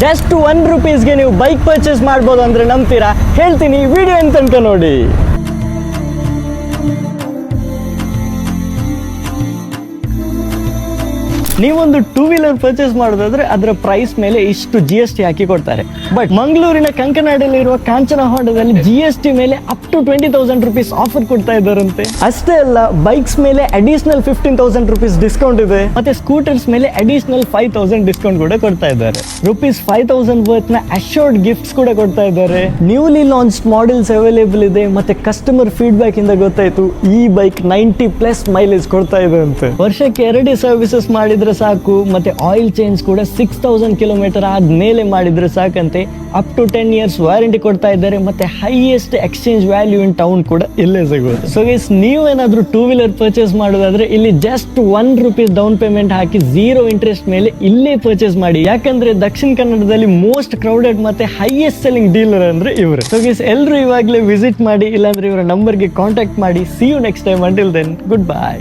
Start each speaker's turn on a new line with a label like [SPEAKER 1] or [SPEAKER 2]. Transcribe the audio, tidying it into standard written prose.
[SPEAKER 1] Just ₹1 ನೀವು bike purchase ಮಾಡ್ಬೋದು ಅಂದ್ರೆ ನಂಬ್ತೀರಾ? ಹೇಳ್ತೀನಿ, ವಿಡಿಯೋ ಎಂತ ತನಕ ನೋಡಿ. ನೀವೊಂದು 2 ವೀಲರ್ ಪರ್ಚೇಸ್ ಮಾಡೋದಾದ್ರೆ ಅದರ ಪ್ರೈಸ್ ಮೇಲೆ ಇಷ್ಟು GST ಹಾಕಿ ಕೊಡ್ತಾರೆ. ಬಟ್ ಮಂಗಳೂರಿನ ಕಂಕನಾಡಲ್ಲಿರುವ ಕಾಂಚನ ಹೋಂಡಾದಲ್ಲಿ GST ಮೇಲೆ ಅಪ್ ಟು ₹20,000 ಆಫರ್ ಕೊಡ್ತಾ ಇದ್ದಾರಂತೆ. ಅಷ್ಟೇ ಅಲ್ಲ, ಬೈಕ್ಸ್ ಮೇಲೆ ಅಡಿಷನಲ್ ₹15,000 ಡಿಸ್ಕೌಂಟ್ ಇದೆ. ಮತ್ತೆ ಸ್ಕೂಟರ್ಸ್ ಮೇಲೆ ಅಡಿಷನಲ್ ₹5,000 ಡಿಸ್ಕೌಂಟ್ ಕೂಡ ಕೊಡ್ತಾ ಇದ್ದಾರೆ. ₹5,000 ವರ್ತ್ ನ ಅಶ್ಯೂರ್ಡ್ ಗಿಫ್ಟ್ಸ್ ಕೂಡ ಕೊಡ್ತಾ ಇದ್ದಾರೆ. ನ್ಯೂಲಿ ಲಾಂಚ್ ಮಾಡೆಲ್ಸ್ ಅವೈಲೇಬಲ್ ಇದೆ. ಮತ್ತೆ ಕಸ್ಟಮರ್ ಫೀಡ್ಬ್ಯಾಕ್ ಇಂದ ಗೊತ್ತಾಯ್ತು ಈ ಬೈಕ್ 90+ ಮೈಲೇಜ್ ಕೊಡ್ತಾ ಇದೆ ಅಂತ. ವರ್ಷಕ್ಕೆ 2 ಸರ್ವಿಸಸ್ ಮಾಡಿದ್ರೆ ಸಾಕು. ಮತ್ತೆ ಆಯಿಲ್ ಚೇಂಜ್ ಕೂಡ 6,000 ಕಿಲೋಮೀಟರ್ ಆದ್ಮೇಲೆ ಮಾಡಿದ್ರೆ ಸಾಕಂತೆ. ಅಪ್ ಟು 10 years ವಾರಂಟಿ ಕೊಡ್ತಾ ಇದ್ದಾರೆ. ಮತ್ತೆ highest exchange value in town ಕೂಡ ಇಲ್ಲೇ ಸಿಗೋದು. ಸೊ ಗೈಸ್, ನೀವೇನಾದ್ರೂ 2 ವೀಲರ್ ಪರ್ಚೇಸ್ ಮಾಡೋದಾದ್ರೆ ಇಲ್ಲಿ ಜಸ್ಟ್ ₹1 ಡೌನ್ ಪೇಮೆಂಟ್ ಹಾಕಿ 0 ಇಂಟ್ರೆಸ್ಟ್ ಮೇಲೆ ಇಲ್ಲೇ ಪರ್ಚೇಸ್ ಮಾಡಿ. ಯಾಕಂದ್ರೆ ದಕ್ಷಿಣ ಕನ್ನಡದಲ್ಲಿ ಮೋಸ್ಟ್ ಕ್ರೌಡೆಡ್ ಮತ್ತೆ ಹೈಯೆಸ್ಟ್ ಸೆಲ್ಲಿಂಗ್ ಡೀಲರ್ ಅಂದ್ರೆ ಇವರು. ಸೊ ಗೈಸ್, ಎಲ್ಲರೂ ಇವಾಗಲೇ ವಿಸಿಟ್ ಮಾಡಿ, ಇಲ್ಲಾಂದ್ರೆ ಇವರ ನಂಬರ್ಗೆ ಕಾಂಟ್ಯಾಕ್ಟ್ ಮಾಡಿ. See you next time. Until then, good by.